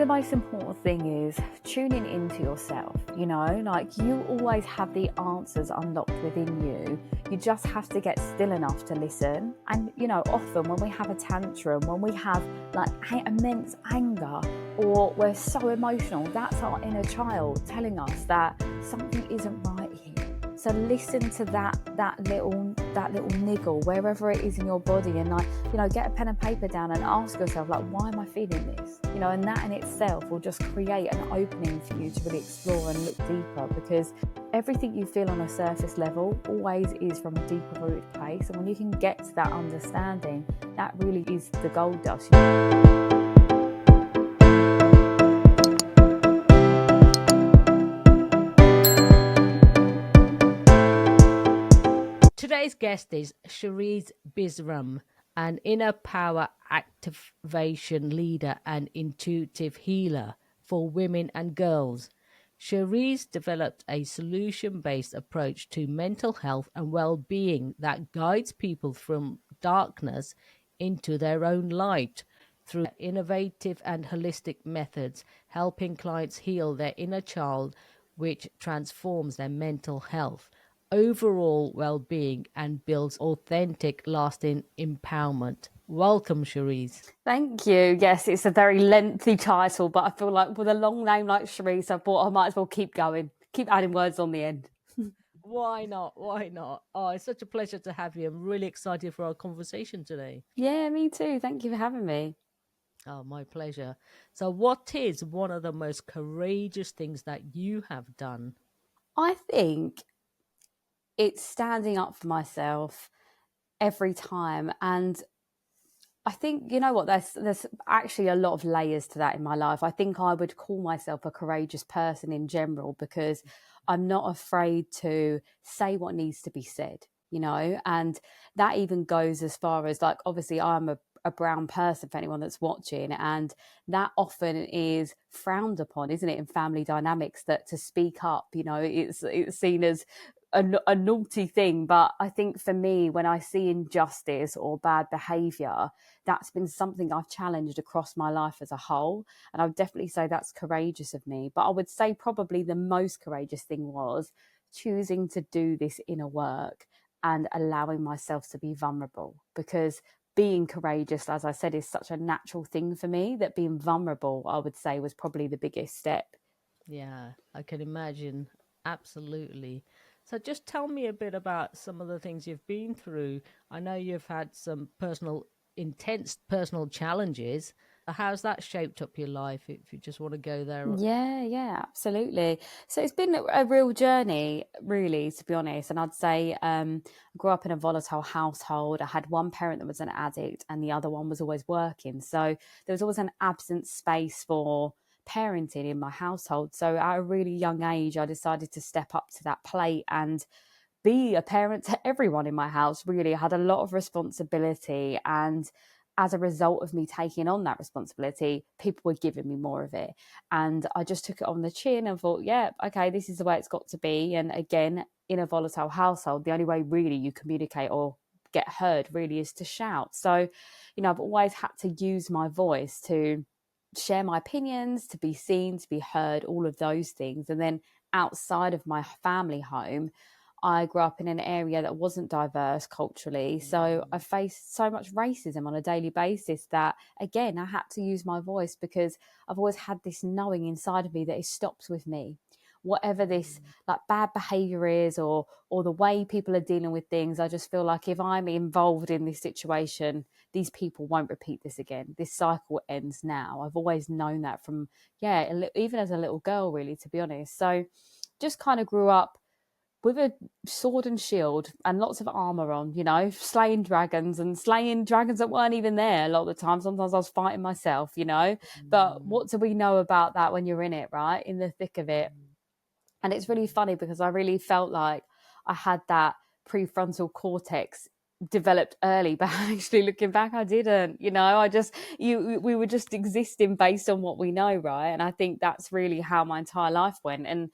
the most important thing is tuning into yourself, like you always have the answers unlocked within you. You just have to get still enough to listen. And, often when we have a tantrum, when we have like immense anger or we're so emotional, that's our inner child telling us that something isn't right here. So listen to that little niggle wherever it is in your body, and get a pen and paper down and ask yourself, why am I feeling this? And that in itself will just create an opening for you to really explore and look deeper, because everything you feel on a surface level always is from a deeper rooted place. And when you can get to that understanding, that really is the gold dust. Today's guest is Sherisse Bisram, an inner power activation leader and intuitive healer for women and girls. Sherisse developed a solution-based approach to mental health and well-being that guides people from darkness into their own light through innovative and holistic methods, helping clients heal their inner child, which transforms their mental health, overall well-being, and builds authentic, lasting empowerment. Welcome, Sherisse. Thank you. Yes, it's a very lengthy title, but I feel like with a long name like Sherisse, I thought I might as well keep going, keep adding words on the end. Why not? Why not? Oh, it's such a pleasure to have you. I'm really excited for our conversation today. Yeah, me too. Thank you for having me. Oh, my pleasure. So what is one of the most courageous things that you have done? I think it's standing up for myself every time. And I think, there's actually a lot of layers to that in my life. I think I would call myself a courageous person in general, because I'm not afraid to say what needs to be said, and that even goes as far as, obviously I'm a brown person for anyone that's watching, and that often is frowned upon, isn't it, in family dynamics, that to speak up, it's seen as a naughty thing. But I think for me, when I see injustice or bad behavior, that's been something I've challenged across my life as a whole. And I would definitely say that's courageous of me. But I would say probably the most courageous thing was choosing to do this inner work and allowing myself to be vulnerable, because being courageous, as I said, is such a natural thing for me, that being vulnerable, I would say, was probably the biggest step. Yeah, I can imagine. Absolutely. So just tell me a bit about some of the things you've been through. I know you've had some intense personal challenges. How's that shaped up your life, if you just want to go there? Yeah, absolutely. So it's been a real journey, really, to be honest. And I'd say I grew up in a volatile household. I had one parent that was an addict and the other one was always working. So there was always an absent space for parenting in my household. So at a really young age, I decided to step up to that plate and be a parent to everyone in my house. Really, I had a lot of responsibility, and as a result of me taking on that responsibility, people were giving me more of it, and I just took it on the chin and thought, yeah, okay, this is the way it's got to be. And again, in a volatile household, the only way really you communicate or get heard really is to shout. So I've always had to use my voice to share my opinions, to be seen, to be heard, all of those things. And then outside of my family home, I grew up in an area that wasn't diverse culturally. So I faced so much racism on a daily basis that, again, I had to use my voice, because I've always had this knowing inside of me that it stops with me. Whatever this bad behavior is, or the way people are dealing with things, I just feel like if I'm involved in this situation, these people won't repeat this again. This cycle ends now. I've always known that from, even as a little girl, really, to be honest. So just kind of grew up with a sword and shield and lots of armor on, slaying dragons that weren't even there a lot of the time. Sometimes I was fighting myself, but what do we know about that when you're in it, right? In the thick of it. And it's really funny, because I really felt like I had that prefrontal cortex developed early, but actually looking back, I didn't. We were just existing based on what we know, right? And I think that's really how my entire life went. And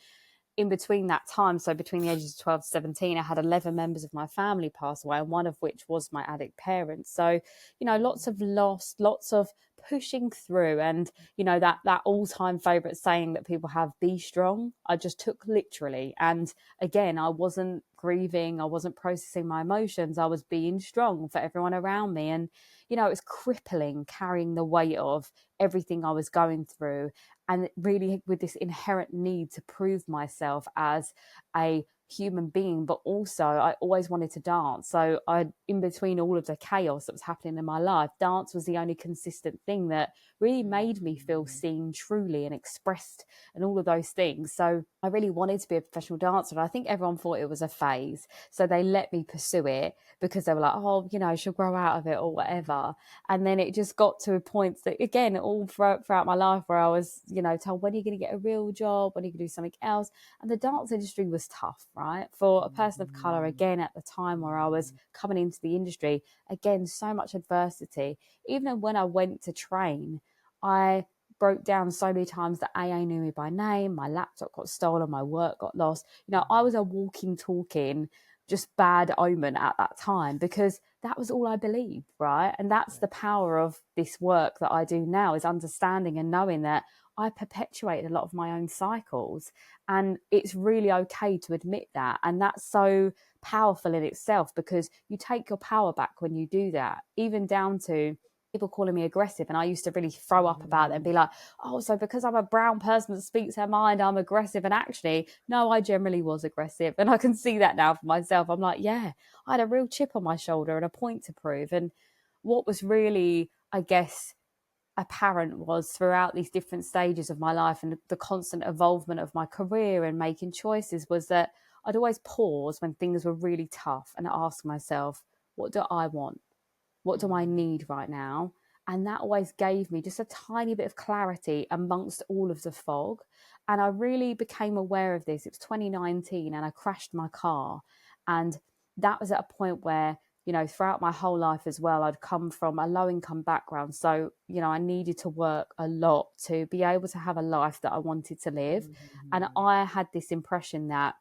in between that time, so between the ages of 12 to 17, I had 11 members of my family pass away, and one of which was my addict parents. So, lots of loss, lots of pushing through. And, you know, that all-time favorite saying that people have, be strong, I just took literally. And again, I wasn't grieving, I wasn't processing my emotions, I was being strong for everyone around me. And, you know, it was crippling carrying the weight of everything I was going through, and really with this inherent need to prove myself as a human being. But also I always wanted to dance, so I, in between all of the chaos that was happening in my life, dance was the only consistent thing that really made me feel seen truly and expressed and all of those things. So I really wanted to be a professional dancer, and I think everyone thought it was a phase, so they let me pursue it because they were like, oh, you know, she'll grow out of it or whatever. And then it just got to a point that, again, all throughout my life, where I was, you know, told, when are you going to get a real job, when are you going to do something else? And the dance industry was tough, right? For a person of color, again, at the time where I was coming into the industry, again, so much adversity. Even when I went to train, I broke down so many times that AA knew me by name, my laptop got stolen, my work got lost. You know, I was a walking, talking, just bad omen at that time, because that was all I believed, right? And that's the power of this work that I do now, is understanding and knowing that I perpetuated a lot of my own cycles. And it's really okay to admit that. And that's so powerful in itself, because you take your power back when you do that, even down to people calling me aggressive. And I used to really throw up about it and be like, oh, so because I'm a brown person that speaks her mind, I'm aggressive. And actually, no, I generally was aggressive. And I can see that now for myself. I'm like, yeah, I had a real chip on my shoulder and a point to prove. And what was really, I guess, apparent was, throughout these different stages of my life and the constant evolvement of my career and making choices, was that I'd always pause when things were really tough and ask myself, what do I want? What do I need right now? And that always gave me just a tiny bit of clarity amongst all of the fog. And I really became aware of this. It was 2019 and I crashed my car. And that was at a point where, you know, throughout my whole life as well, I'd come from a low income background. So, you know, I needed to work a lot to be able to have a life that I wanted to live. And I had this impression that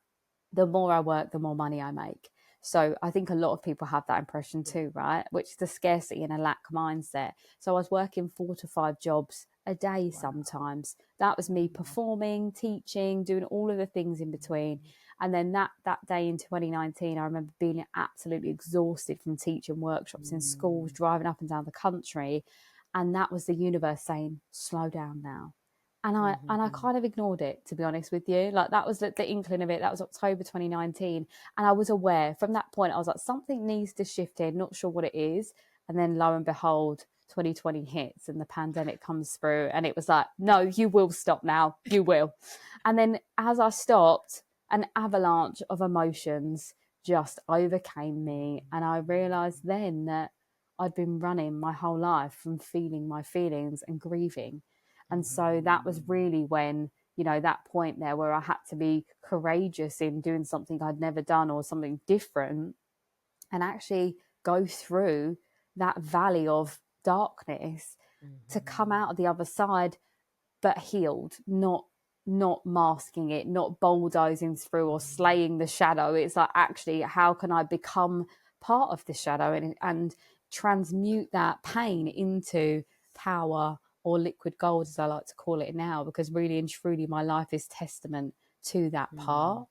the more I work, the more money I make. So I think a lot of people have that impression too, right? Which is the scarcity and a lack mindset. So I was working 4 to 5 jobs a day sometimes. That was me performing, teaching, doing all of the things in between. And then that day in 2019, I remember being absolutely exhausted from teaching workshops in schools, driving up and down the country. And that was the universe saying, slow down now. And I kind of ignored it, to be honest with you. Like, that was the inkling of it. That was October 2019. And I was aware from that point, I was like, something needs to shift here, not sure what it is. And then lo and behold, 2020 hits and the pandemic comes through, and it was like, no, you will stop now. You will. And then as I stopped, an avalanche of emotions just overcame me. And I realized then that I'd been running my whole life from feeling my feelings and grieving. And so that was really when, you know, that point there where I had to be courageous in doing something I'd never done or something different, and actually go through that valley of darkness to come out of the other side, but healed, not masking it, not bulldozing through or slaying the shadow. It's like, actually, how can I become part of the shadow and transmute that pain into power, or liquid gold, as I like to call it now, because really and truly my life is testament to that part.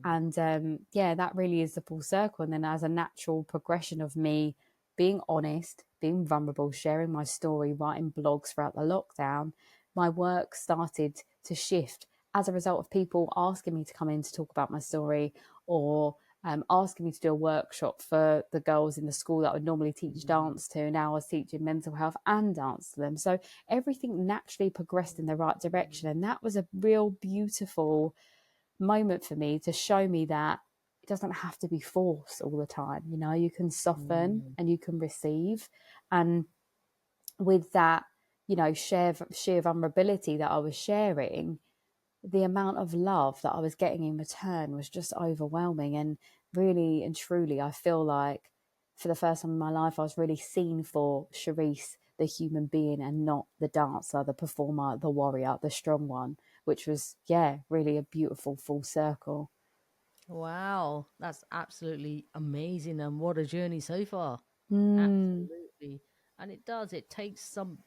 And yeah, that really is the full circle. And then, as a natural progression of me being honest, being vulnerable, sharing my story, writing blogs throughout the lockdown, my work started to shift as a result of people asking me to come in to talk about my story, or asking me to do a workshop for the girls in the school that I would normally teach dance to. Now I was teaching mental health and dance to them. So everything naturally progressed in the right direction. And that was a real beautiful moment for me, to show me that it doesn't have to be forced all the time. You know, you can soften and you can receive. And with that, you know, sheer vulnerability that I was sharing, the amount of love that I was getting in return was just overwhelming. And really and truly, I feel like for the first time in my life, I was really seen for Sherisse, the human being, and not the dancer, the performer, the warrior, the strong one, which was, yeah, really a beautiful full circle. Wow, that's absolutely amazing. And what a journey so far. Mm, Absolutely. And it does, it takes some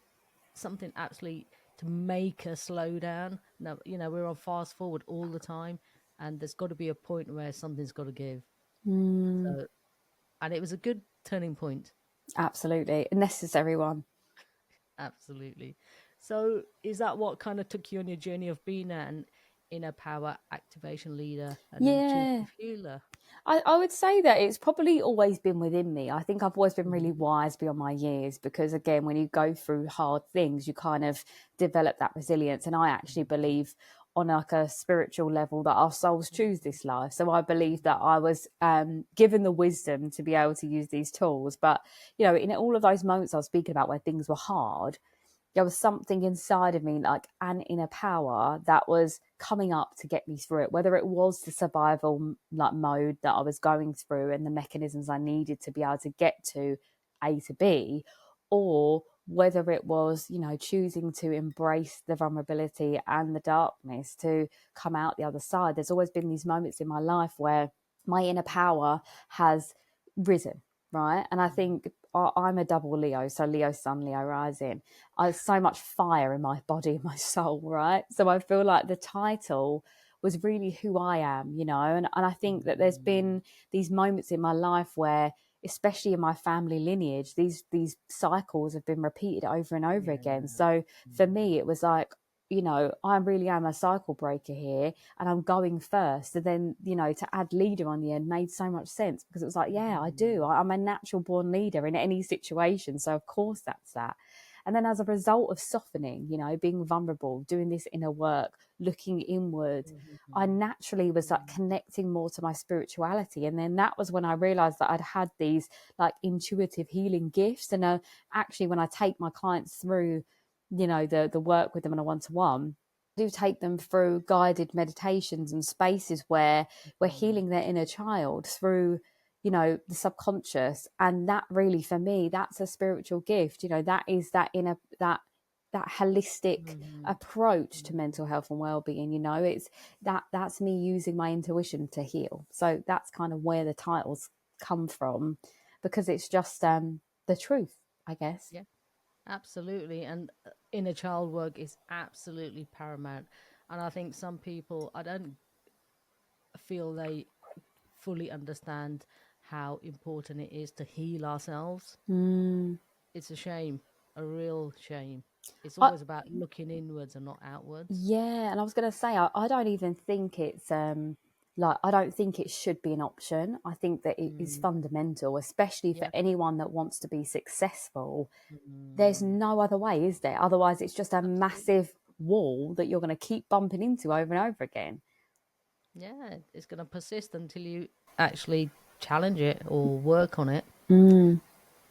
something absolutely to make us slow down. No, we're on fast forward all the time, and there's got to be a point where something's got to give. Mm, So, and it was a good turning point. absolutely. A necessary one. Absolutely. So, is that what kind of took you on your journey of being an inner power activation leader, an Yeah. intuitive healer? I would say that it's probably always been within me. I think I've always been really Mm-hmm. wise beyond my years because, again, when you go through hard things, you kind of develop that resilience. And I actually believe on like a spiritual level that our souls choose this life. So I believe that I was given the wisdom to be able to use these tools. But, in all of those moments I was speaking about where things were hard, there was something inside of me, like an inner power that was coming up to get me through it, whether it was the survival like mode that I was going through and the mechanisms I needed to be able to get to A to B, or whether it was, choosing to embrace the vulnerability and the darkness to come out the other side. There's always been these moments in my life where my inner power has risen, right? And I think I'm a double Leo, so Leo sun, Leo rising. I have so much fire in my body and my soul, right? So I feel like the title was really who I am, and I think that there's been these moments in my life where, especially in my family lineage, these cycles have been repeated over and over Yeah. again. So for me, it was like, I really am a cycle breaker here and I'm going first. And then, to add leader on the end made so much sense because it was like, yeah, I do. I'm a natural born leader in any situation. So of course that's that. And then as a result of softening, being vulnerable, doing this inner work, looking inward, I naturally was like connecting more to my spirituality. And then that was when I realized that I'd had these like intuitive healing gifts. And actually, when I take my clients through, the work with them on a one-to-one, I do take them through guided meditations and spaces where we're healing their inner child through the subconscious. And that really, for me, that's a spiritual gift. That is that inner, that holistic approach to mental health and well-being. It's that's me using my intuition to heal. So that's kind of where the titles come from, because it's just the truth, I guess. Yeah, absolutely. And inner child work is absolutely paramount. And I think some people, I don't feel they fully understand how important it is to heal ourselves. Mm. It's a shame, a real shame. It's I, always about looking inwards and not outwards. Yeah, and I was going to say, I don't even think it's like, I don't think it should be an option. I think that it is Mm, fundamental, especially for yeah. anyone that wants to be successful. There's Mm, no other way, is there? Otherwise, it's just a absolutely. massive wall that you're going to keep bumping into over and over again. Yeah, it's going to persist until you actually challenge it or work on it. Mm.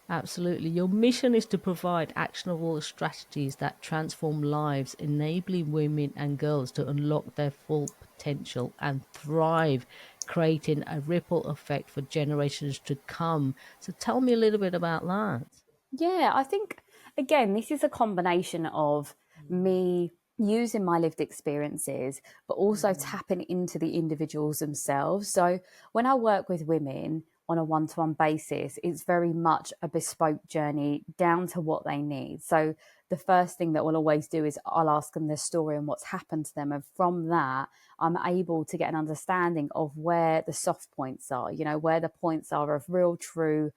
Absolutely. Your mission is to provide actionable strategies that transform lives, enabling women and girls to unlock their full potential and thrive, creating a ripple effect for generations to come. So tell me a little bit about that. Yeah, I think, again, this is a combination of me using my lived experiences, but also Mm-hmm. tapping into the individuals themselves. So when I work with women on a one-to-one basis, it's very much a bespoke journey down to what they need. So the first thing that we'll always do is I'll ask them their story and what's happened to them. And from that, I'm able to get an understanding of where the soft points are, where the points are of real, true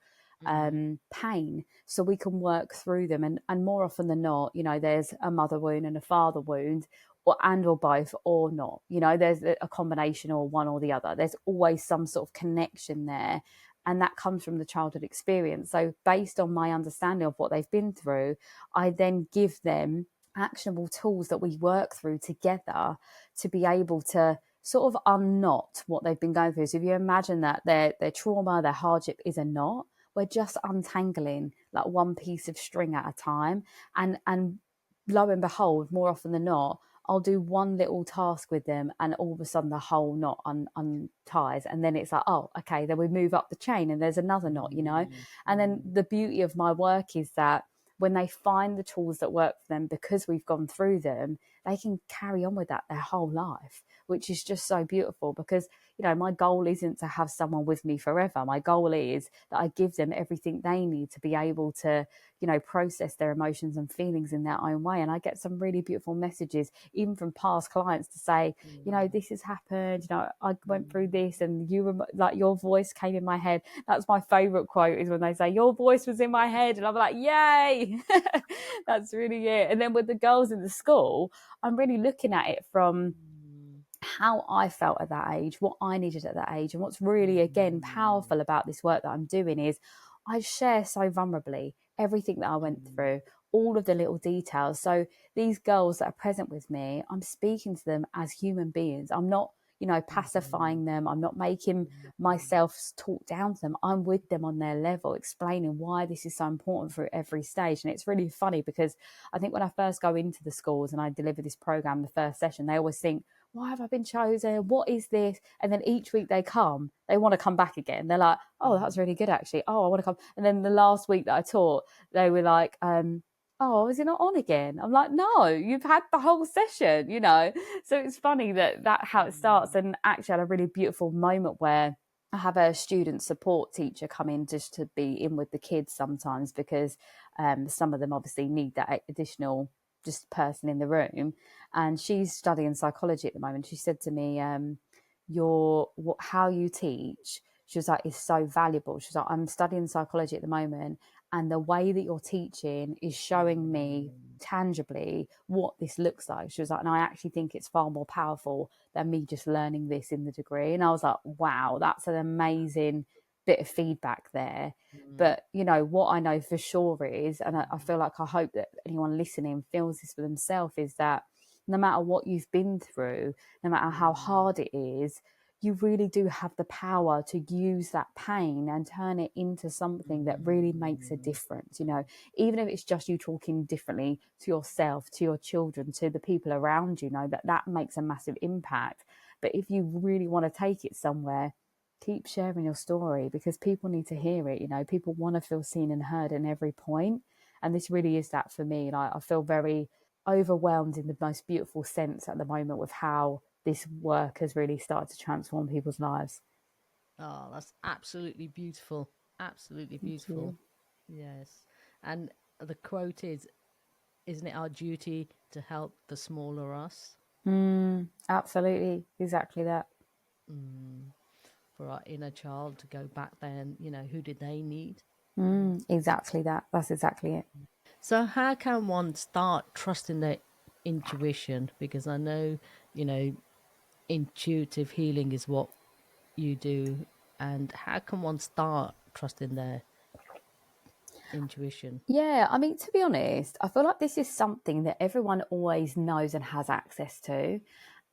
pain, so we can work through them. And more often than not, there's a mother wound and a father wound, or both, or not. There's a combination, or one or the other. There's always some sort of connection there, and that comes from the childhood experience. So based on my understanding of what they've been through, I then give them actionable tools that we work through together to be able to sort of unknot what they've been going through. So if you imagine that their trauma, their hardship is a knot, we're just untangling like one piece of string at a time. And lo and behold, more often than not, I'll do one little task with them and all of a sudden the whole knot unties. And then it's like, oh, okay, then we move up the chain and there's another knot. And then the beauty of my work is that when they find the tools that work for them, because we've gone through them, they can carry on with that their whole life, which is just so beautiful. Because my goal isn't to have someone with me forever. My goal is that I give them everything they need to be able to, process their emotions and feelings in their own way. And I get some really beautiful messages, even from past clients, to say, this has happened, I went through this, and you were like, your voice came in my head. That's my favorite quote, is when they say, your voice was in my head. And I'm like, yay. That's really it. And then with the girls in the school, I'm really looking at it from how I felt at that age, what I needed at that age. And what's really, again, powerful about this work that I'm doing is I share so vulnerably everything that I went through, all of the little details. So these girls that are present with me, I'm speaking to them as human beings. I'm not, pacifying them. I'm not making myself talk down to them. I'm with them on their level, explaining why this is so important for every stage. And it's really funny because I think when I first go into the schools and I deliver this program, the first session, they always think, why have I been chosen? What is this? And then each week they want to come back again. They're like, oh, that's really good, actually. Oh, I want to come. And then the last week that I taught, they were like, oh, is it not on again? I'm like, no, you've had the whole session, So it's funny that how it starts. And actually I had a really beautiful moment where I have a student support teacher come in just to be in with the kids sometimes, because some of them obviously need that additional just person in the room. And she's studying psychology at the moment. She said to me, how you teach, she was like, is so valuable. She's like, I'm studying psychology at the moment, and the way that you're teaching is showing me tangibly what this looks like. She was like, and I actually think it's far more powerful than me just learning this in the degree. And I was like, wow, that's an amazing bit of feedback there. But what I know for sure is, and I feel like, I hope that anyone listening feels this for themselves, is that no matter what you've been through, no matter how hard it is, you really do have the power to use that pain and turn it into something that really makes a difference. Even if it's just you talking differently to yourself, to your children, to the people around you, that makes a massive impact. But if you really want to take it somewhere, keep sharing your story, because people need to hear it. People want to feel seen and heard in every point. And this really is that for me. Like, I feel very overwhelmed in the most beautiful sense at the moment with how this work has really started to transform people's lives. Oh, that's absolutely beautiful. Absolutely Thank beautiful. you. Yes. And the quote is, isn't it our duty to help the smaller us? Absolutely. Exactly that. For our inner child to go back then, who did they need? Exactly that. That's exactly it. So how can one start trusting their intuition? Because I know, you know, intuitive healing is what you do. And how can one start trusting their intuition? Yeah, I mean, to be honest, I feel like this is something that everyone always knows and has access to.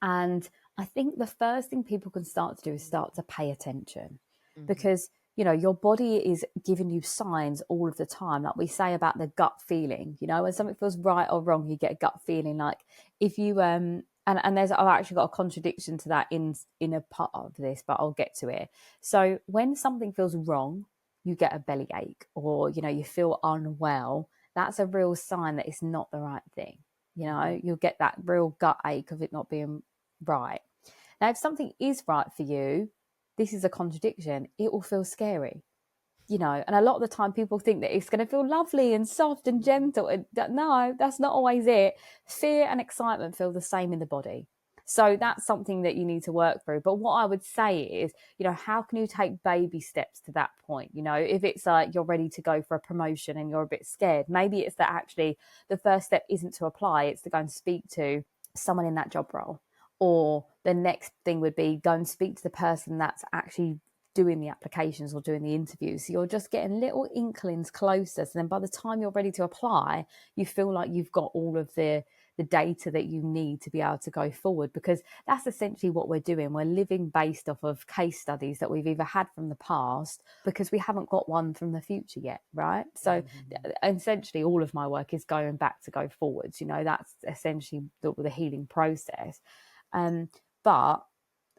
And I think the first thing people can start to do is start to pay attention, because, your body is giving you signs all of the time. Like we say about the gut feeling, when something feels right or wrong, you get a gut feeling. Like if you, and I've actually got a contradiction to that in a part of this, but I'll get to it. So when something feels wrong, you get a bellyache, or you feel unwell, that's a real sign that it's not the right thing. You'll get that real gut ache of it not being right. Now, if something is right for you, this is a contradiction, it will feel scary. And a lot of the time people think that it's going to feel lovely and soft and gentle, and no, that's not always it. Fear and excitement feel the same in the body. So that's something that you need to work through. But what I would say is, how can you take baby steps to that point? If it's like you're ready to go for a promotion and you're a bit scared, maybe it's that actually the first step isn't to apply, it's to go and speak to someone in that job role. Or the next thing would be go and speak to the person that's actually doing the applications or doing the interviews. So you're just getting little inklings closer. So then by the time you're ready to apply, you feel like you've got all of the data that you need to be able to go forward, because that's essentially what we're doing. We're living based off of case studies that we've either had from the past, because we haven't got one from the future yet, right? So essentially all of my work is going back to go forwards. That's essentially the healing process. But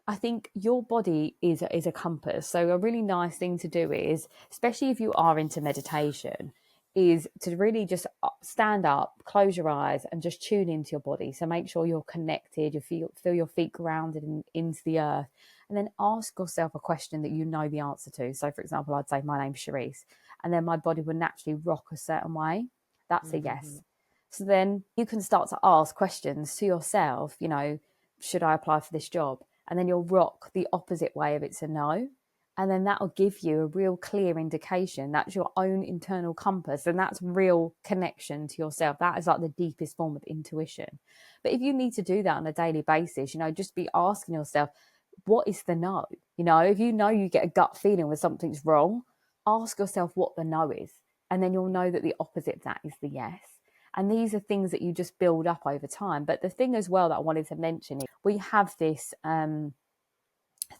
I think your body is a compass. So a really nice thing to do is, especially if you are into meditation, is to really just stand up, close your eyes, and just tune into your body. So make sure you're connected, you feel your feet grounded into the earth, and then ask yourself a question that you know the answer to. So, for example, I'd say, my name's Sherisse, and then my body would naturally rock a certain way. That's a Mm-hmm. yes. So then you can start to ask questions to yourself, should I apply for this job? And then you'll rock the opposite way if it's a no. And then that will give you a real clear indication. That's your own internal compass, and that's real connection to yourself. That is like the deepest form of intuition. But if you need to do that on a daily basis, just be asking yourself, what is the no? If you get a gut feeling when something's wrong, ask yourself what the no is. And then you'll know that the opposite of that is the yes. And these are things that you just build up over time. But the thing as well that I wanted to mention is we have this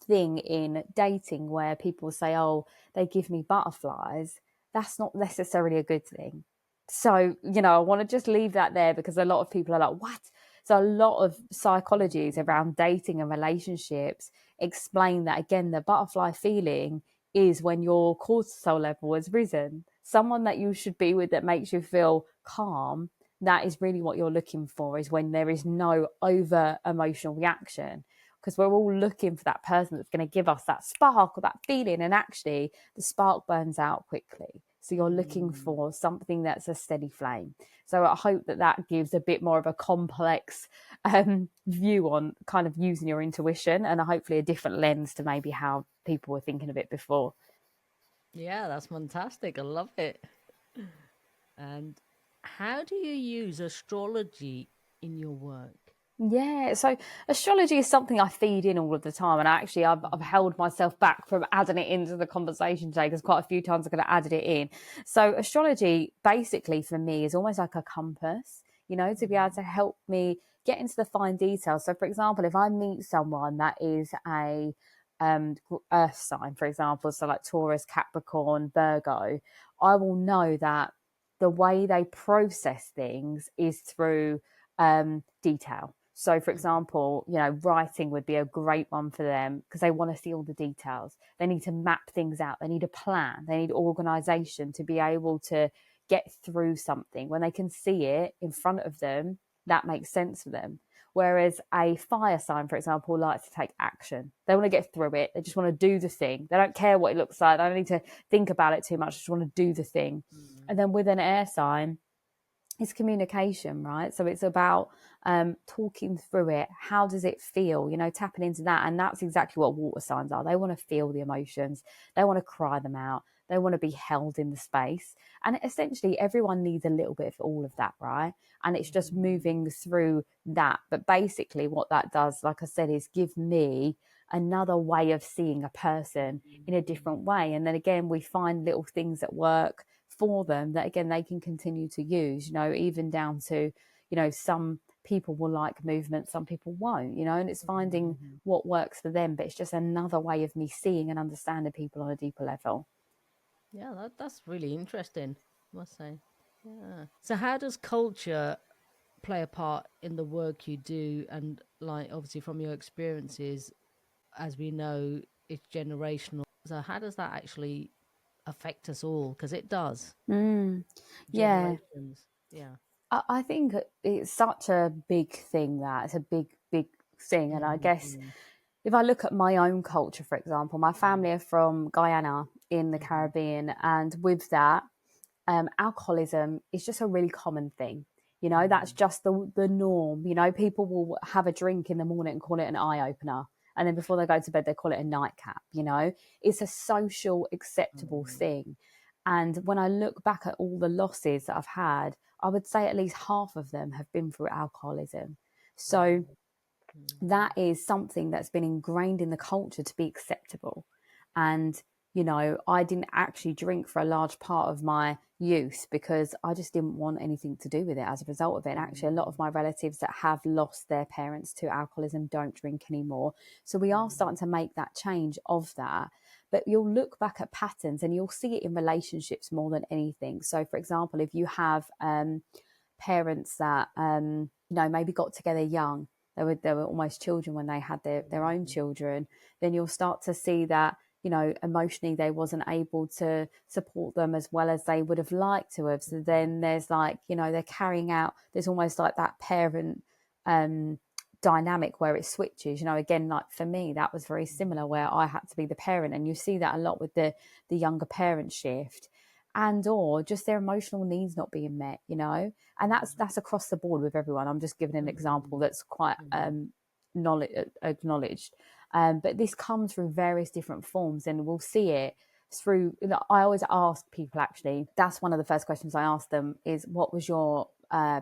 thing in dating where people say, oh, they give me butterflies. That's not necessarily a good thing. So, I want to just leave that there, because a lot of people are like, what? So a lot of psychologies around dating and relationships explain that, again, the butterfly feeling is when your cortisol level has risen. Someone that you should be with that makes you feel calm, that is really what you're looking for, is when there is no over emotional reaction, because we're all looking for that person that's going to give us that spark or that feeling, and actually the spark burns out quickly. So you're looking for something that's a steady flame. So I hope that gives a bit more of a complex view on kind of using your intuition, and hopefully a different lens to maybe how people were thinking of it before. Yeah, that's fantastic. I love it. And how do you use astrology in your work? Yeah, so astrology is something I feed in all of the time, and I've held myself back from adding it into the conversation today, because quite a few times I could have added it in. So astrology, basically for me, is almost like a compass, to be able to help me get into the fine details. So, for example, if I meet someone that is a earth sign, for example, so like Taurus, Capricorn, Virgo, I will know that the way they process things is through detail. So, for example, writing would be a great one for them, because they want to see all the details. They need to map things out. They need a plan. They need organization to be able to get through something. When they can see it in front of them, that makes sense for them. Whereas a fire sign, for example, likes to take action. They want to get through it. They just want to do the thing. They don't care what it looks like. They don't need to think about it too much. They just want to do the thing. And then with an air sign, it's communication, right? So it's about talking through it. How does it feel? Tapping into that. And that's exactly what water signs are. They want to feel the emotions. They want to cry them out. They want to be held in the space. And essentially, everyone needs a little bit of all of that, right? And it's just moving through that. But basically, what that does, like I said, is give me another way of seeing a person in a different way. And then again, we find little things that work for them that, again, they can continue to use, even down to, some people will like movement, some people won't, and it's finding what works for them. But it's just another way of me seeing and understanding people on a deeper level. Yeah, that's really interesting, I must say. Yeah. So how does culture play a part in the work you do? And like obviously from your experiences, as we know, it's generational. So how does that actually affect us all? Because it does. Yeah, Generations. Yeah. I think it's such a big thing. That it's a big, big thing. And I guess Mm-hmm. if I look at my own culture, for example, my family are from Guyana in the Mm-hmm. Caribbean, and with that, alcoholism is just a really common thing. That's Mm-hmm. just the norm. People will have a drink in the morning and call it an eye opener. And then before they go to bed, they call it a nightcap. It's a social acceptable thing. And when I look back at all the losses that I've had, I would say at least half of them have been through alcoholism. So Wow. Mm-hmm. that is something that's been ingrained in the culture to be acceptable. And, I didn't actually drink for a large part of my youth, because I just didn't want anything to do with it as a result of it. And actually, a lot of my relatives that have lost their parents to alcoholism don't drink anymore. So we are starting to make that change of that. But you'll look back at patterns and you'll see it in relationships more than anything. So, for example, if you have parents that, maybe got together young, they were almost children when they had their own children, then you'll start to see that emotionally they wasn't able to support them as well as they would have liked to have. So then there's like, they're carrying out, there's almost like that parent dynamic where it switches. Again, like for me, that was very similar, where I had to be the parent, and you see that a lot with the younger parent shift, and or just their emotional needs not being met, and that's across the board with everyone. I'm just giving an example that's quite knowledge acknowledged, but this comes through various different forms, and we'll see it through. I always ask people, actually, that's one of the first questions I ask them, is what was your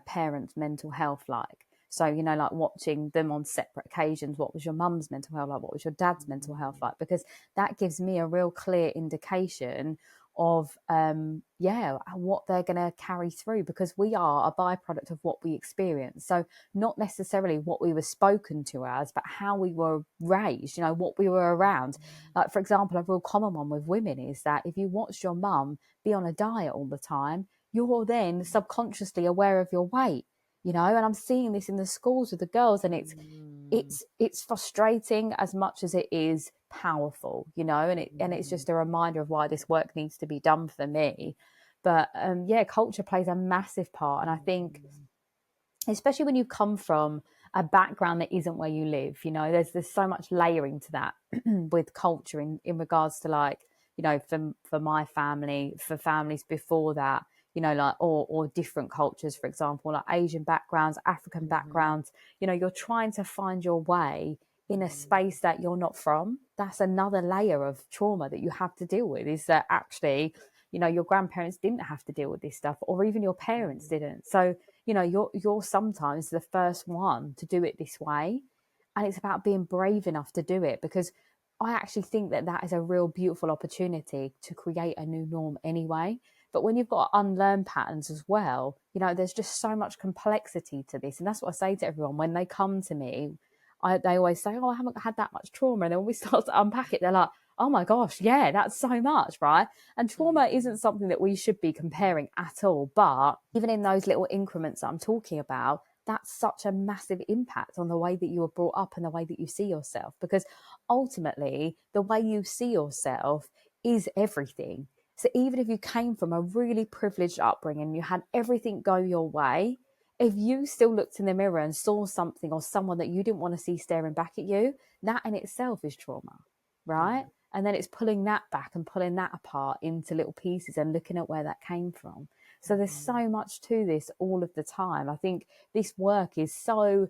parents' mental health like? So, like watching them on separate occasions, what was your mum's mental health like? What was your dad's mental health like? Because that gives me a real clear indication of, what they're going to carry through, because we are a byproduct of what we experience. So not necessarily what we were spoken to as, but how we were raised, what we were around. Like, for example, a real common one with women is that if you watched your mum be on a diet all the time, you're then subconsciously aware of your weight. And I'm seeing this in the schools with the girls, and it's frustrating as much as it is powerful, and it's just a reminder of why this work needs to be done for me. But culture plays a massive part, and I think especially when you come from a background that isn't where you live, there's so much layering to that with culture in regards to, like, for my family, for families before that, like, or different cultures, for example, like Asian backgrounds, African backgrounds, you're trying to find your way in a space that you're not from. That's another layer of trauma that you have to deal with, is that actually, your grandparents didn't have to deal with this stuff, or even your parents didn't. So, you're sometimes the first one to do it this way. And it's about being brave enough to do it, because I actually think that is a real beautiful opportunity to create a new norm anyway. But when you've got to unlearn patterns as well, there's just so much complexity to this. And that's what I say to everyone when they come to me. They always say, oh, I haven't had that much trauma. And then when we start to unpack it, they're like, oh my gosh, yeah, that's so much, right? And trauma isn't something that we should be comparing at all. But even in those little increments that I'm talking about, that's such a massive impact on the way that you were brought up and the way that you see yourself. Because ultimately, the way you see yourself is everything. So even if you came from a really privileged upbringing, you had everything go your way, if you still looked in the mirror and saw something or someone that you didn't want to see staring back at you, that in itself is trauma, right? And then it's pulling that back and pulling that apart into little pieces and looking at where that came from. So there's so much to this all of the time. I think this work is so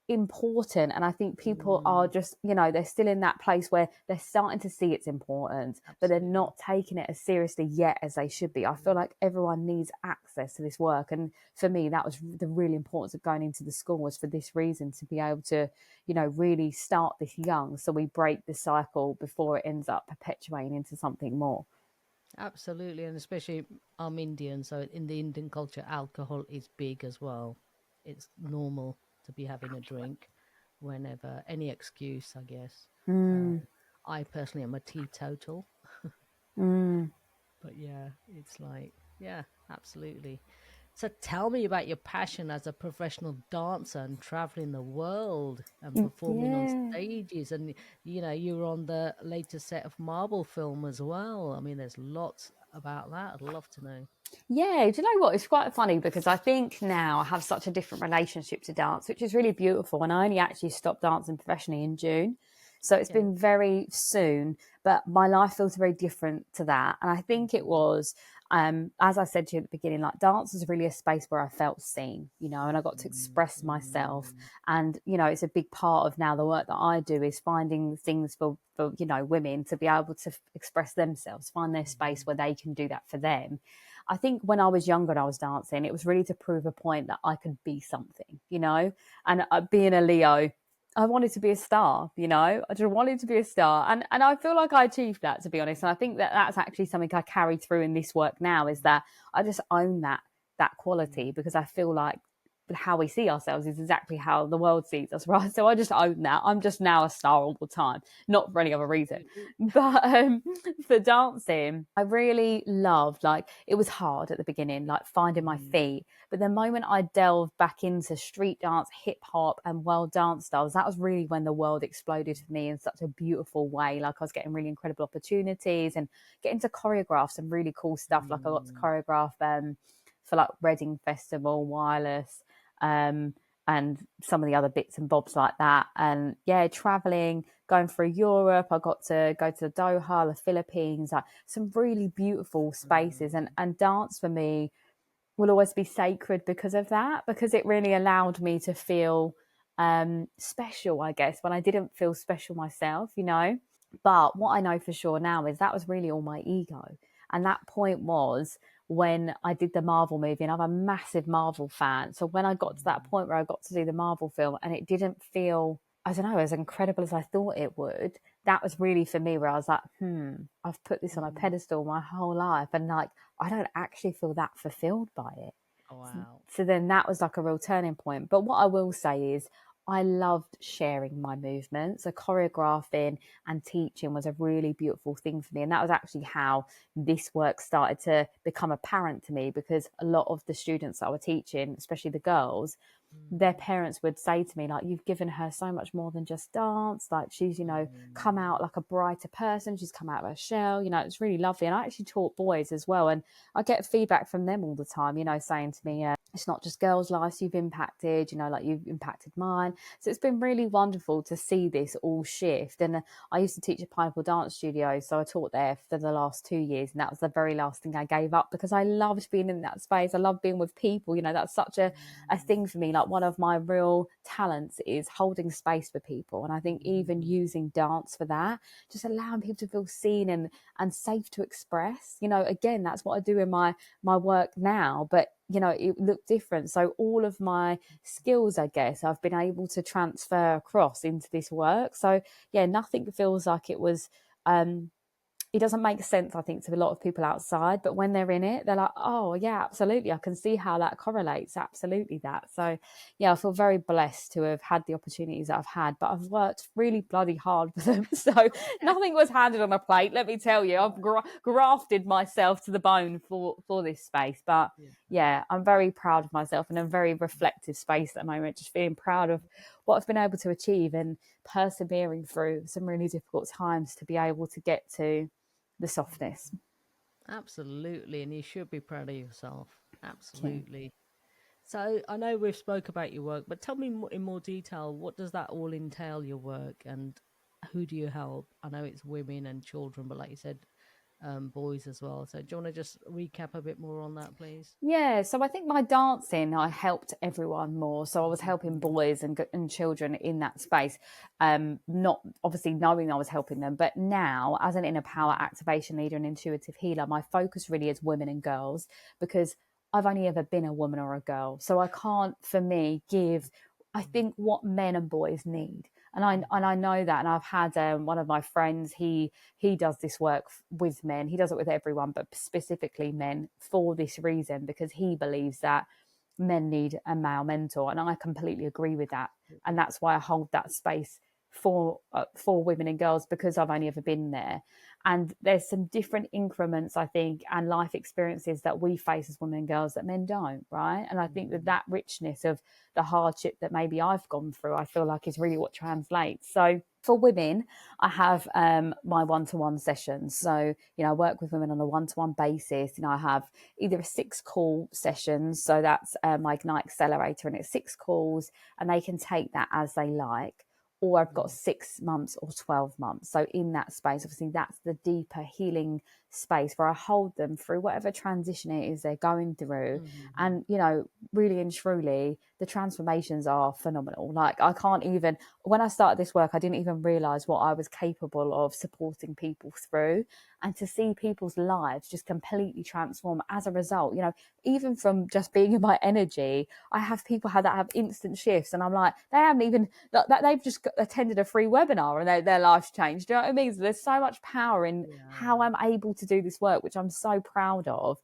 important, and I think people are just, they're still in that place where they're starting to see it's important. Absolutely. But they're not taking it as seriously yet as they should be. I feel like everyone needs access to this work, and for me that was the really importance of going into the school, was for this reason, to be able to really start this young, so we break the cycle before it ends up perpetuating into something more. Absolutely. And especially I'm Indian, so in the Indian culture alcohol is big as well. It's normal to be having a drink whenever, any excuse, I guess. I personally am a teetotal. But yeah, it's like, yeah, absolutely. So tell me about your passion as a professional dancer and traveling the world and performing on stages. And, you're on the latest set of Marvel film as well. I mean, there's lots about that. I'd love to know. Yeah, do you know what? It's quite funny, because I think now I have such a different relationship to dance, which is really beautiful. And I only actually stopped dancing professionally in June. So it's been very soon, but my life feels very different to that. And I think it was, as I said to you at the beginning, like, dance was really a space where I felt seen, and I got to express myself. And, it's a big part of now the work that I do, is finding things for women to be able to express themselves, find their space where they can do that for them. I think when I was younger and I was dancing, it was really to prove a point that I could be something, and being a Leo, I wanted to be a star, I just wanted to be a star. And I feel like I achieved that, to be honest. And I think that that's actually something I carry through in this work now, is that I just own that quality, because I feel like how we see ourselves is exactly how the world sees us, right? So I just own that. I'm just now a star all the time, not for any other reason. But for dancing, I really loved, like, it was hard at the beginning, like finding my feet. But the moment I delved back into street dance, hip hop, and world dance styles, that was really when the world exploded for me in such a beautiful way. Like, I was getting really incredible opportunities and getting to choreograph some really cool stuff. Like, I got to choreograph for like Reading Festival, Wireless, and some of the other bits and bobs like that. And yeah, traveling, going through Europe, I got to go to Doha, the Philippines, like some really beautiful spaces. And dance for me will always be sacred because of that, because it really allowed me to feel special, I guess, when I didn't feel special myself, you know. But what I know for sure now is that was really all my ego. And that point was when I did the Marvel movie, and I'm a massive Marvel fan. So when I got to that point where I got to do the Marvel film and it didn't feel, I don't know, as incredible as I thought it would, that was really for me where I was like, I've put this on a pedestal my whole life. And like, I don't actually feel that fulfilled by it. Wow. So then that was like a real turning point. But what I will say is I loved sharing my movements. So choreographing and teaching was a really beautiful thing for me. And that was actually how this work started to become apparent to me, because a lot of the students that I was teaching, especially the girls, their parents would say to me, like, you've given her so much more than just dance. Like, she's, you know, come out like a brighter person. She's come out of her shell. You know, it's really lovely. And I actually taught boys as well. And I get feedback from them all the time, you know, saying to me, it's not just girls' lives you've impacted, you know, like you've impacted mine. So it's been really wonderful to see this all shift. And I used to teach at Pineapple Dance Studio. So I taught there for the last 2 years. And that was the very last thing I gave up, because I loved being in that space. I love being with people. You know, that's such a thing for me. Like, one of my real talents is holding space for people. And I think even using dance for that, just allowing people to feel seen and safe to express, you know, again, that's what I do in my work now. But you know, it looked different. So all of my skills, I guess, I've been able to transfer across into this work. So yeah, nothing feels like it was it doesn't make sense, I think, to a lot of people outside, but when they're in it, they're like, oh yeah, absolutely, I can see how that correlates, absolutely that. So yeah, I feel very blessed to have had the opportunities that I've had, but I've worked really bloody hard for them. So nothing was handed on a plate, let me tell you. I've grafted myself to the bone for this space. But yeah, I'm very proud of myself, in a very reflective space at the moment, just feeling proud of what I've been able to achieve and persevering through some really difficult times to be able to get to the softness. Absolutely, and you should be proud of yourself. Yeah. Absolutely. So I know we've spoke about your work, but tell me in more detail, what does that all entail, your work, and who do you help? I know it's women and children, but like you said, boys as well. So do you want to just recap a bit more on that, please? Yeah, so I think my dancing, I helped everyone more. So I was helping boys and children in that space, not obviously knowing I was helping them, but now as an inner power activation leader and intuitive healer, my focus really is women and girls, because I've only ever been a woman or a girl. So I can't, for me, give, I think, what men and boys need. And I know that, and I've had one of my friends. He does this work with men. He does it with everyone, but specifically men, for this reason, because he believes that men need a male mentor, and I completely agree with that. And that's why I hold that space for women and girls, because I've only ever been there. And there's some different increments, I think, and life experiences that we face as women and girls that men don't, right? And I think that richness of the hardship that maybe I've gone through, I feel like, is really what translates. So for women, I have my one-to-one sessions. So, you know, I work with women on a one-to-one basis. You know, I have either a 6-call sessions. So that's my Ignite Accelerator, and it's 6 calls, and they can take that as they like. Or I've got 6 months or 12 months. So in that space, obviously, that's the deeper healing space where I hold them through whatever transition it is they're going through. And, you know, really and truly, the transformations are phenomenal. Like, I can't even, when I started this work, I didn't even realize what I was capable of supporting people through. And to see people's lives just completely transform as a result, you know, even from just being in my energy, I have people that have instant shifts, and I'm like, they haven't even, they've just attended a free webinar and their life's changed. Do you know what I mean? So there's so much power in how I'm able to do this work, which I'm so proud of.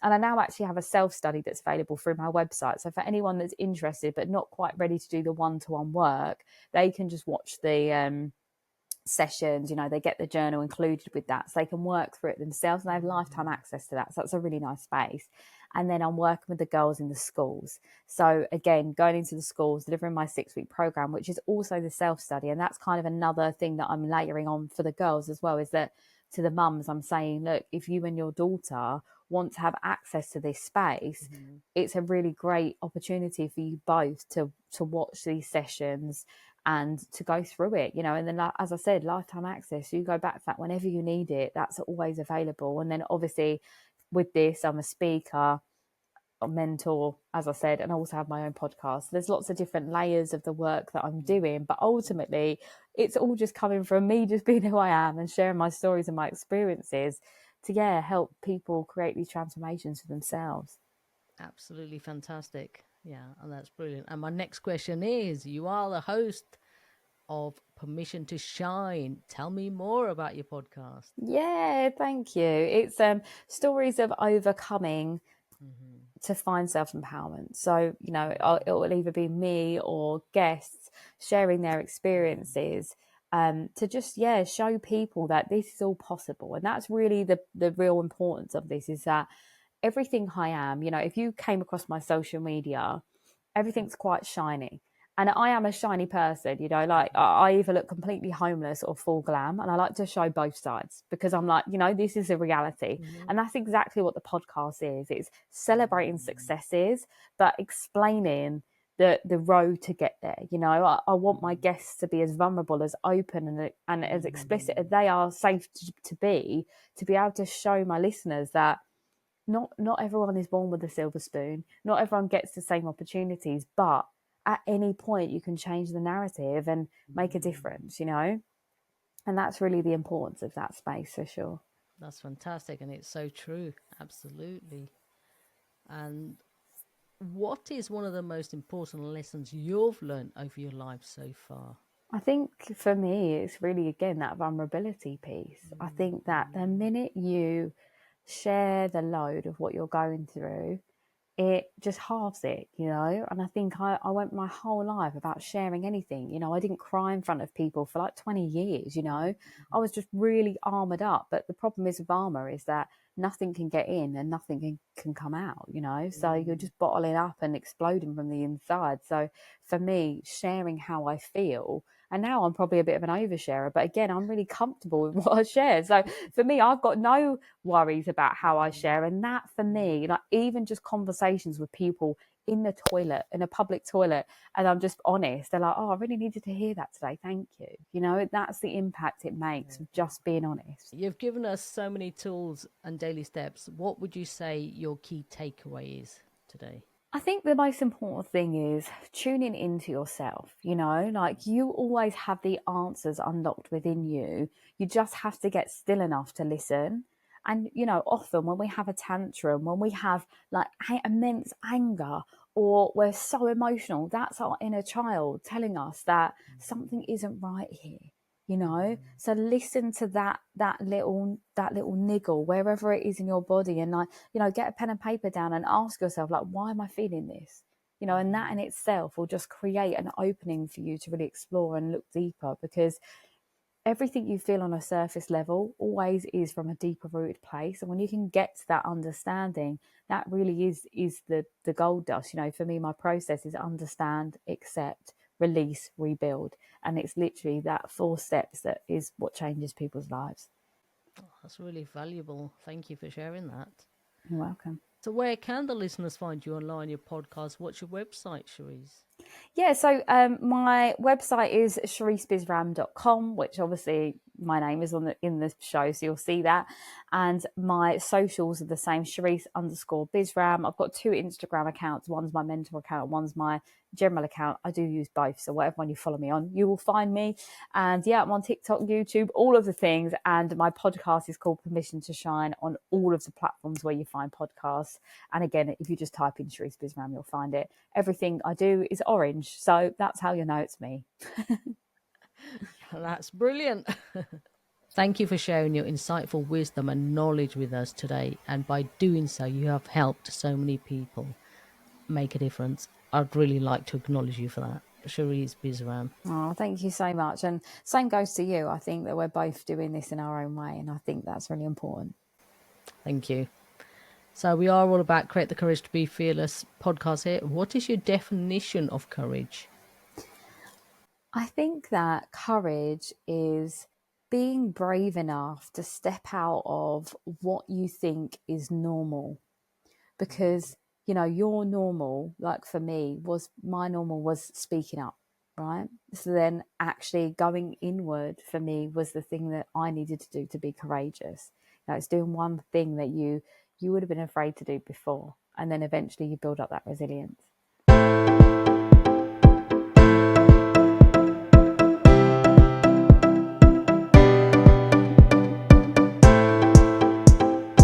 And I now actually have a self-study that's available through my website. So for anyone that's interested but not quite ready to do the one-to-one work, they can just watch the sessions. They get the journal included with that, so they can work through it themselves, and they have lifetime access to that. So that's a really nice space. And then I'm working with the girls in the schools. So again, going into the schools, delivering my 6-week program, which is also the self-study. And that's kind of another thing that I'm layering on for the girls as well, is that to the mums, I'm saying, look, if you and your daughter want to have access to this space, it's a really great opportunity for you both to watch these sessions and to go through it, and then, as I said, lifetime access. You go back to that whenever you need it. That's always available. And then obviously with this, I'm a speaker, a mentor, as I said, and I also have my own podcast. There's lots of different layers of the work that I'm doing, but ultimately it's all just coming from me just being who I am and sharing my stories and my experiences to help people create these transformations for themselves. Absolutely fantastic. Yeah, and that's brilliant. And my next question is, you are the host of Permission to Shine. Tell me more about your podcast. Yeah, thank you. It's stories of overcoming to find self-empowerment. So, it will either be me or guests sharing their experiences to just, show people that this is all possible. And that's really the real importance of this, is that everything I am, if you came across my social media, everything's quite shiny. And I am a shiny person, like I either look completely homeless or full glam. And I like to show both sides, because I'm like, this is a reality. And that's exactly what the podcast is. It's celebrating successes, but explaining the road to get there. I want my guests to be as vulnerable, as open and as explicit as they are safe to be able to show my listeners that not everyone is born with a silver spoon. Not everyone gets the same opportunities, but at any point you can change the narrative and make a difference, and that's really the importance of that space, for sure. That's fantastic, and it's so true. Absolutely. And what is one of the most important lessons you've learned over your life so far? I think for me, it's really, again, that vulnerability piece. I think that the minute you share the load of what you're going through, it just halves it, and I think I went my whole life about sharing anything. I didn't cry in front of people for like 20 years. I was just really armored up. But the problem is with armor is that nothing can get in and nothing can come out, so you're just bottling up and exploding from the inside. So for me, sharing how I feel, and now I'm probably a bit of an oversharer, but again, I'm really comfortable with what I share. So for me, I've got no worries about how I share. And that for me, like even just conversations with people in the toilet, in a public toilet, and I'm just honest, they're like, oh, I really needed to hear that today. Thank you. That's the impact it makes of just being honest. You've given us so many tools and daily steps. What would you say your key takeaway is today? I think the most important thing is tuning into yourself, like you always have the answers unlocked within you. You just have to get still enough to listen. And, often when we have a tantrum, when we have like immense anger, or we're so emotional, that's our inner child telling us that something isn't right here. So listen to that little niggle wherever it is in your body, and like, get a pen and paper down and ask yourself, like, why am I feeling this? And that in itself will just create an opening for you to really explore and look deeper, because everything you feel on a surface level always is from a deeper rooted place. And when you can get to that understanding, that really is the gold dust. For me, my process is understand, accept, release, rebuild. And it's literally that 4 steps that is what changes people's lives. Oh, that's really valuable. Thank you for sharing that. You're welcome. So where can the listeners find you online, your podcast? What's your website, Sherisse? Yeah, so my website is SherisseBisram.com, which obviously my name is in the show, so you'll see that. And my socials are the same, Sherisse_Bisram. I've got 2 Instagram accounts. One's my mentor account, one's my general account. I do use both, so whatever one you follow me on, you will find me. And yeah, I'm on TikTok, YouTube, all of the things. And my podcast is called Permission to Shine on all of the platforms where you find podcasts. And again, if you just type in Sherisse Bisram, you'll find it. Everything I do is orange, so that's how you know it's me. That's brilliant. Thank you for sharing your insightful wisdom and knowledge with us today. And by doing so, you have helped so many people make a difference. I'd really like to acknowledge you for that. Sherisse Bisram. Oh, thank you so much. And same goes to you. I think that we're both doing this in our own way. And I think that's really important. Thank you. So we are all about Create the Courage to Be Fearless podcast here. What is your definition of courage? I think that courage is being brave enough to step out of what you think is normal. Because, you know, your normal, like for me, was my normal was speaking up, right? So then actually going inward for me was the thing that I needed to do to be courageous. You know, it's doing one thing that you would have been afraid to do before. And then eventually you build up that resilience.